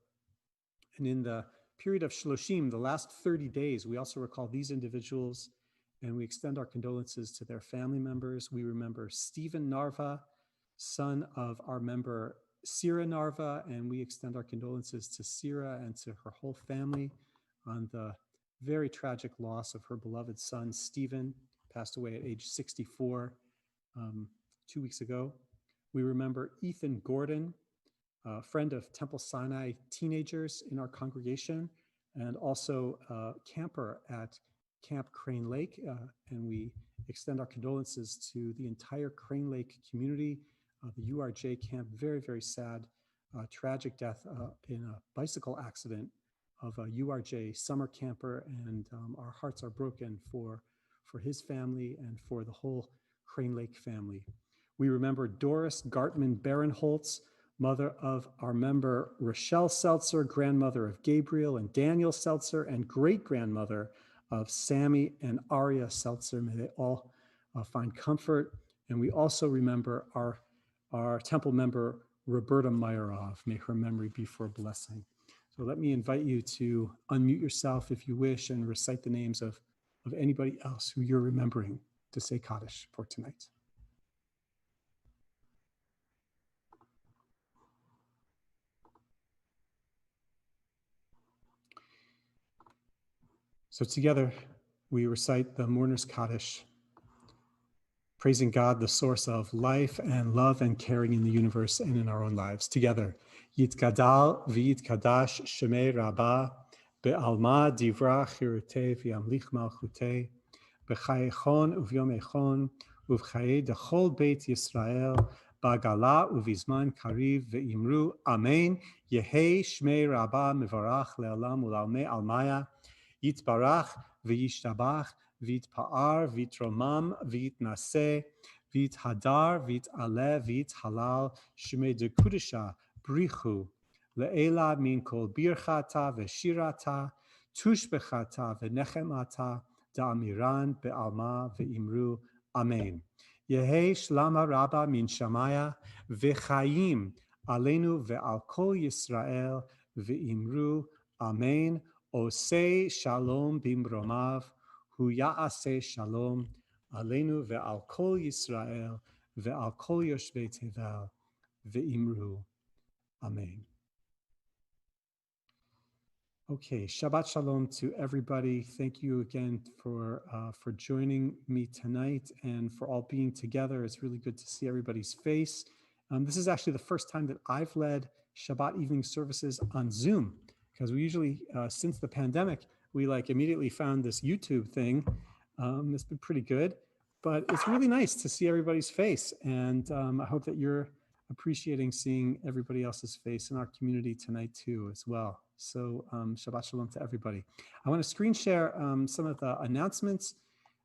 And in the period of Shloshim, the last 30 days, we also recall these individuals and we extend our condolences to their family members. We remember Stephen Narva, son of our member Sira Narva, and we extend our condolences to Sira and to her whole family on the very tragic loss of her beloved son, Stephen, passed away at age 64 2 weeks ago. We remember Ethan Gordon, a friend of Temple Sinai teenagers in our congregation, and also a camper at Camp Crane Lake. And we extend our condolences to the entire Crane Lake community, the URJ camp. Very, very sad, tragic death in a bicycle accident of a URJ summer camper. And our hearts are broken for his family and for the whole Crane Lake family. We remember Doris Gartman Barinholtz, mother of our member Rochelle Seltzer, grandmother of Gabriel and Daniel Seltzer, and great-grandmother of Sammy and Aria Seltzer. May they all find comfort. And we also remember our temple member, Roberta Meyerov. May her memory be for a blessing. So let me invite you to unmute yourself if you wish and recite the names of anybody else who you're remembering to say Kaddish for tonight. So together, we recite the Mourner's Kaddish, praising God, the source of life and love and caring in the universe and in our own lives. Together, Yitkadal v'yitkadash shemei Rabbah, be'alma divra chirutei v'yamlich malchutei, b'chayechon uvyom echon, uv'chayei dechol beit Yisrael, ba'gala uvizman kariv ve'imru, amen, yehei shmei Rabbah mevarach le'alam u'lalmei almaya, Yitbarach v'yishtabach v'yitpa'ar v'yitromam v'yitnaseh v'yithadar v'yit'aleh v'yithalal shmei dekudesha brichu le'ela min kol birchata v'shirata tushbechata v'nechemata da'amiran be'alma v'imru amen. Yehei shlama rabba min shamaya v'chayim aleinu ve'al kol Yisrael v'imru amen. Osei shalom bimromav, hu ya'aseh shalom, aleinu ve'al kol Yisrael, ve'al kol yoshvei tevel, ve'imru. Amen. Okay, Shabbat Shalom to everybody. Thank you again for joining me tonight and for all being together. It's really good to see everybody's face. This is actually the first time that I've led Shabbat evening services on Zoom, because we usually, since the pandemic, we immediately found this YouTube thing. It's been pretty good, but it's really nice to see everybody's face. And I hope that you're appreciating seeing everybody else's face in our community tonight too, as well. So Shabbat Shalom to everybody. I want to screen share some of the announcements,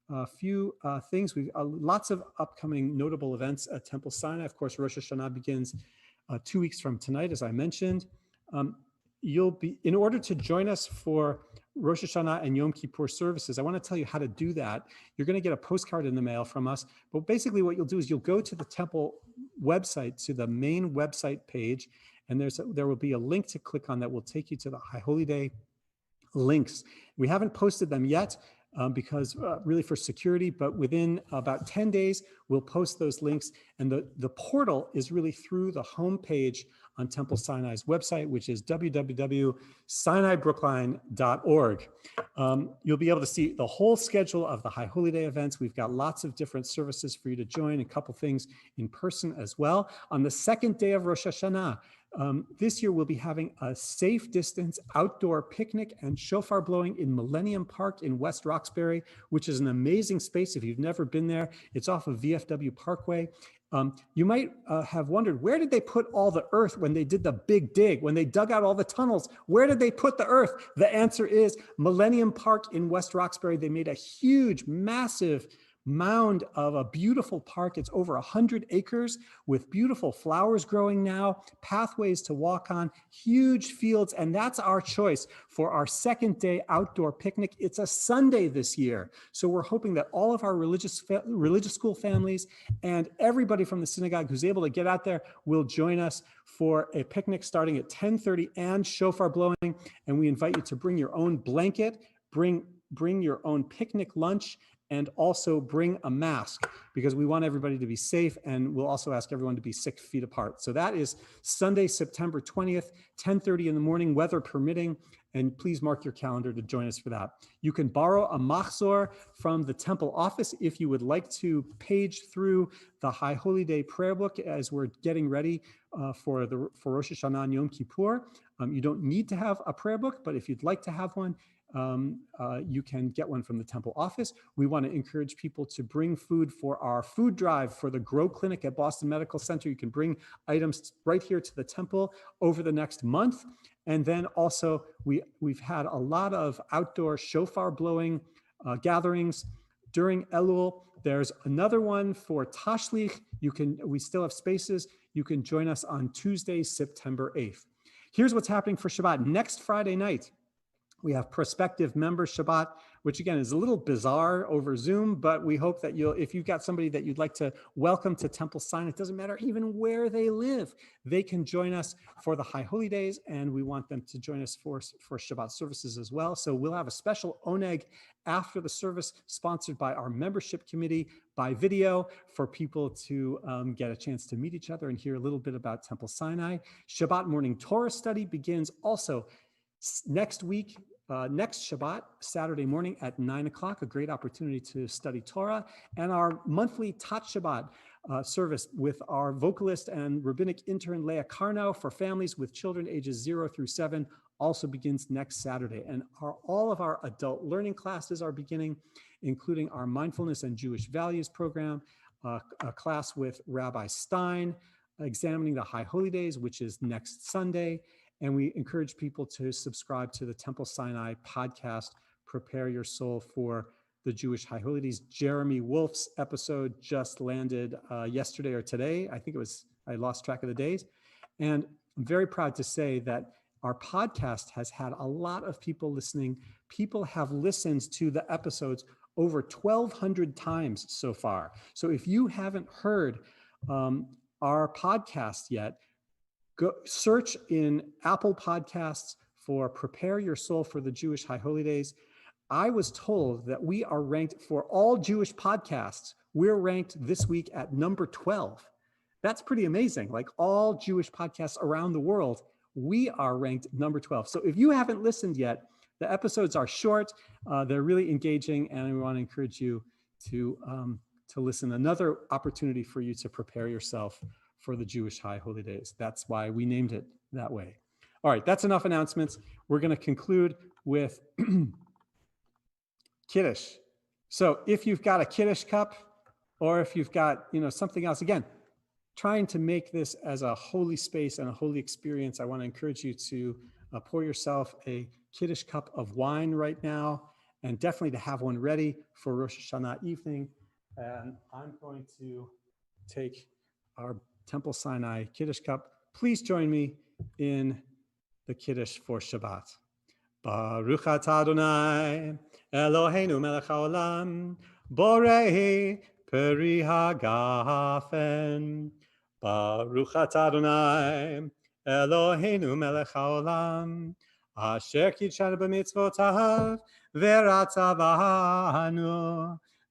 a few things. We've lots of upcoming notable events at Temple Sinai. Of course, Rosh Hashanah begins 2 weeks from tonight, as I mentioned. you'll be, in order to join us for Rosh Hashanah and Yom Kippur services, I want to tell you how to do that. You're going to get a postcard in the mail from us, but basically what you'll do is you'll go to the temple website, to the main website page, and there will be a link to click on that will take you to the High Holy Day links. We haven't posted them yet because really for security, but within about 10 days, we'll post those links. And the portal is really through the homepage on Temple Sinai's website, which is www.sinaibrookline.org. You'll be able to see the whole schedule of the High Holy Day events. We've got lots of different services for you to join, a couple things in person as well. On the second day of Rosh Hashanah, this year we'll be having a safe distance outdoor picnic and shofar blowing in Millennium Park in West Roxbury, which is an amazing space. If you've never been there, it's off of VFW Parkway. You might have wondered, where did they put all the earth when they did the big dig, when they dug out all the tunnels? Where did they put the earth? The answer is Millennium Park in West Roxbury. They made a huge, massive mound of a beautiful park. It's over 100 acres with beautiful flowers growing now, pathways to walk on, huge fields. And that's our choice for our second day outdoor picnic. It's a Sunday this year. So we're hoping that all of our religious school families and everybody from the synagogue who's able to get out there will join us for a picnic starting at 10:30 and shofar blowing. And we invite you to bring your own blanket, bring your own picnic lunch, and also bring a mask because we want everybody to be safe, and we'll also ask everyone to be 6 feet apart. So that is Sunday, September 20th, 10:30 in the morning, weather permitting, and please mark your calendar to join us for that. You can borrow a machzor from the temple office if you would like to page through the High Holy Day prayer book as we're getting ready for Rosh Hashanah and Yom Kippur. You don't need to have a prayer book, but if you'd like to have one, you can get one from the temple office. We want to encourage people to bring food for our food drive for the Grow Clinic at Boston Medical Center. You can bring items right here to the temple over the next month. And then also we've had a lot of outdoor shofar blowing gatherings during Elul. There's another one for Tashlich. We still have spaces. You can join us on Tuesday, September 8th. Here's what's happening for Shabbat. Next Friday night, we have prospective member Shabbat, which again is a little bizarre over Zoom, but we hope that if you've got somebody that you'd like to welcome to Temple Sinai, it doesn't matter even where they live, they can join us for the High Holy Days, and we want them to join us for Shabbat services as well. So we'll have a special oneg after the service sponsored by our membership committee by video for people to get a chance to meet each other and hear a little bit about Temple Sinai. Shabbat morning Torah study begins also next week, next Shabbat, Saturday morning at 9 o'clock, a great opportunity to study Torah. And our monthly Tat Shabbat service with our vocalist and rabbinic intern Leah Karnow for families with children ages 0 through 7 also begins next Saturday. And all of our adult learning classes are beginning, including our Mindfulness and Jewish Values program, a class with Rabbi Stein, examining the High Holy Days, which is next Sunday. And we encourage people to subscribe to the Temple Sinai podcast, Prepare Your Soul for the Jewish High Holy Days. Jeremy Wolf's episode just landed yesterday or today. I think I lost track of the days. And I'm very proud to say that our podcast has had a lot of people listening. People have listened to the episodes over 1,200 times so far. So if you haven't heard our podcast yet, go search in Apple Podcasts for Prepare Your Soul for the Jewish High Holy Days. I was told that we are ranked for all Jewish podcasts. We're ranked this week at number 12. That's pretty amazing. Like all Jewish podcasts around the world, we are ranked number 12. So if you haven't listened yet, the episodes are short. They're really engaging, and we want to encourage you to listen. Another opportunity for you to prepare yourself for the Jewish High Holy Days. That's why we named it that way. All right, that's enough announcements. We're going to conclude with Kiddush. So if you've got a Kiddush cup, or if you've got something else, again, trying to make this as a holy space and a holy experience, I want to encourage you to pour yourself a Kiddush cup of wine right now, and definitely to have one ready for Rosh Hashanah evening. And I'm going to take our Temple Sinai Kiddush cup. Please join me in the Kiddush for Shabbat. Baruch atah Adonai, Eloheinu melech haolam, borei peri hagafen. Baruch atah Adonai, Eloheinu melech haolam, asher kitshanu b'mitzvotav, v'ratzavanu,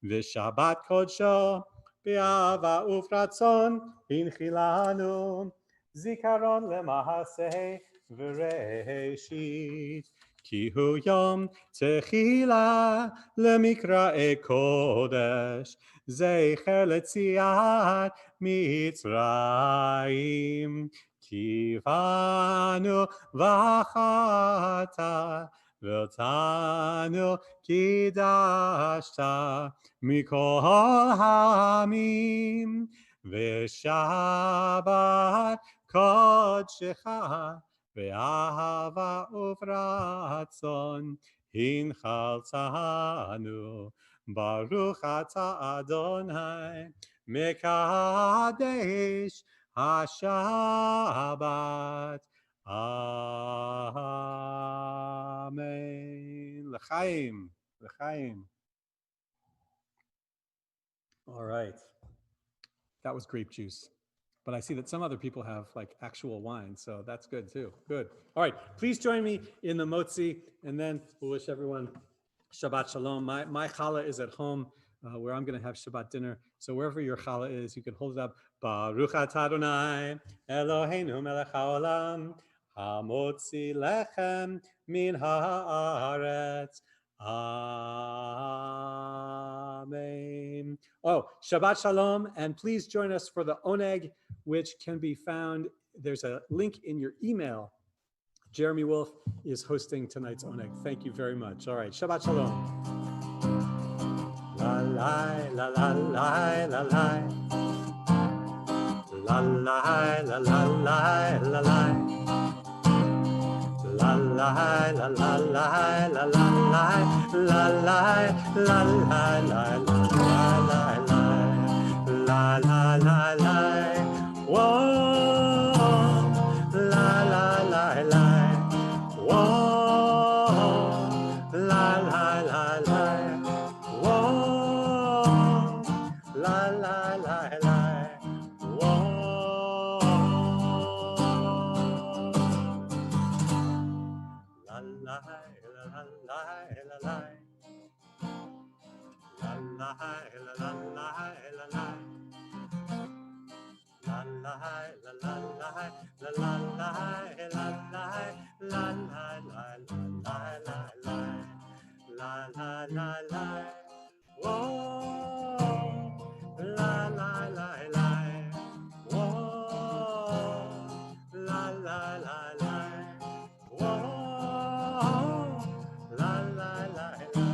v'shabbat kodsho, b'ava ufratzon, hinchilanu, zikaron lemahaseh, v'reishit. Ki hu yom techila lemikra'e kodesh, zecher letziat Mitzrayim. Ki vanu v'achata v'otanu kidashta mikol hamim, v'shabbat kodshecha ve'ahava uvratzon hinchaltanu. Baruch atah Adonai mekadesh haShabbat. Amen. L'chaim. L'chaim. All right. That was grape juice. But I see that some other people have like actual wine, so that's good too. Good. All right, please join me in the motzi, and then we'll wish everyone Shabbat Shalom. My challah is at home, where I'm going to have Shabbat dinner. So wherever your challah is, you can hold it up. Baruch atah Adonai, Eloheinu melech haolam, hamotzi lechem min haaretz. Amen. Oh, Shabbat Shalom, and please join us for the oneg, which can be found. There's a link in your email. Jeremy Wolf is hosting tonight's oneg. Thank you very much. All right, Shabbat Shalom. La la la la la la la la la la la la la. La la la la la la la la la la la la la la la. Whoa, la la la la. Whoa, la la la la. Whoa, la la la la. Whoa. La la la la la. La la la la la la. La la la la la la la la la la la la. Whoa, la la la la. Whoa, la la la la. Whoa, la la la la.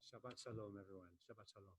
Shabbat Shalom, everyone. Shabbat Shalom.